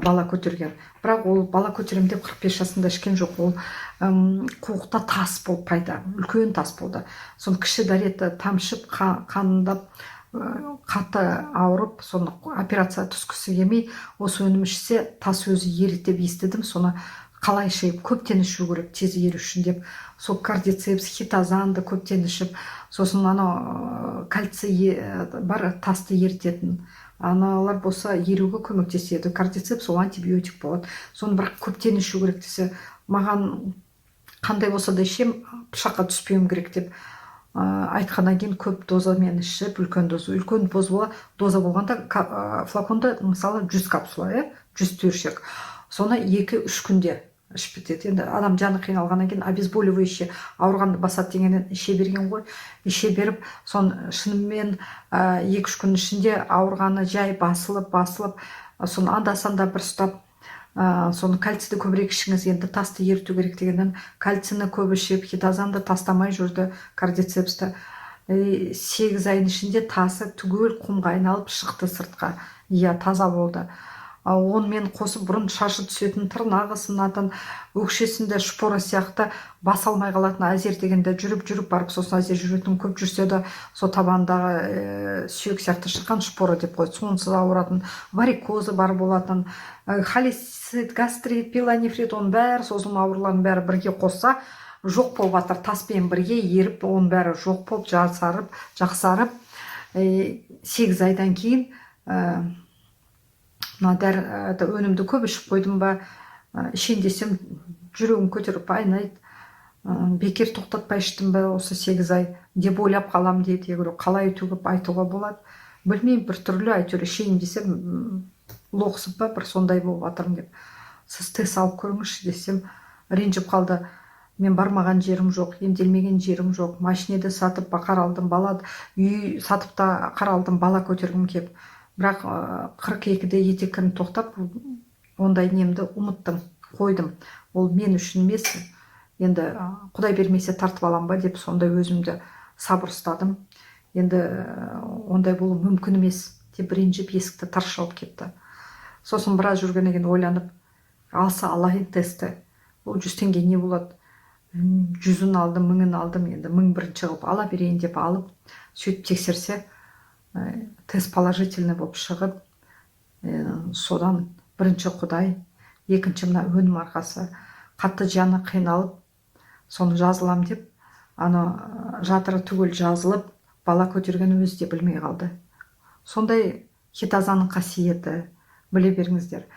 бала көтерген. Бірақ ол бала көтерем деп 45 жасында ішкен жоқ. Ол қуықта тас болып пайда, үлкен тас болды. Соны кіші дәреті тамшып, қанындап, қатты ауырып, соны операция түскісі келмей, осы өнім ішсе тас өзі еріді деп естідім. Соны қалай ішіп, көптен ішу керек тез еру үшін деп, сол кардицепс, хитозанды көптен ішіп, сосын анау кальций бар тасты ерітетін аналар болса еруге көмектеседі. Кардицепс ол антибиотик болады. Соны бірақ көптен ішу керек десе, маған қандай болса да ішем, пышаққа түспеуім керек деп айтқаннан кейін көп дозамен ішіп, үлкен доза болғанда флаконда мысалы 100 капсула, 100 түйіршек. Соны 2-3 күнде ішіп бітеді. Енді адам жаны қиналғаннан кейін обезболивающий ауырғанды басады дегеннен іше берген ғой. Іше беріп, соны шынымен 2-3 күн ішінде ауырғаны жай басылып, соны анда-санда бір ұстап, соны кальцийді көбірек ішіңіз, енді тасты еріту керек дегеннен кальцийні көп ішіп, хитозанды тастамай жүрді, кардицепсті. 8 айдың ішінде тасы түгел құмға айналып шықты сыртқа. Иә, таза болды. Онымен қосып бұрын шашы түсетін, тырнағы сынатын, өкшесінде шпора сияқты бас алмай қалатын әзер дегенде жүріп барып, сосын әзер жүретін, көп жүрсе де сол табандағы сүйек сияқты шыққан шпора деп қойды. Сонсыз ауыратын, варикозы бар болатын, холецит, гастрит, пилонефрит, оның бәрі, сосын аурулардың бәрі бірге қосса жоқ болып жатыр. Таспен бірге еріп, оның бәрі жоқ болып жақсарып, 8 айдан кейін өнімді көп ішіп қойдым ба, ішейін десем жүрегім көтеріп айнайды, бекер тоқтатпай іштім ба осы 8 ай деп ойлап қалам дейді. Қалай төгіп айтуға болады, білмеймін, бір түрлі әйтеуір ішейін десем лоқсып па, бір сондай болып жатырмын деп. Сіз тест алып көріңізші десем, ренжіп қалды. Мен бармаған жерім жоқ, емделмеген жерім жоқ, машинеде сатып бақар алдым, үй сатып та қар алдым, бала көтергім кеп. Бірақ 42-де етеккім тоқтап, ондай немді ұмыттым, қойдым. Ол мен үшін емес, енді Құдай бермесе тартып алам ба деп сондай өзімді сабыр ұстадым. Енді ондай болу мүмкін емес деп ренжіп есікті тарс жауып кетті. Сосын біраз жүргеннен кейін ойланып, алса алайын тесті. Ол 100 теңге не болады? 100-ін алдым, 1000-ін алдым, енді 1001-ші қылып ала берейін деп алып, сөйтіп тексерсе, тест положительный болып шығып, содан бірінші Құдай, екінші мына өнім арқасы, қатты жаны қиналып, соны жазылам деп, жатыры түгел жазылып, бала көтерген өзі де білмей қалды. Сондай хитозанның қасиеті, біле беріңіздер.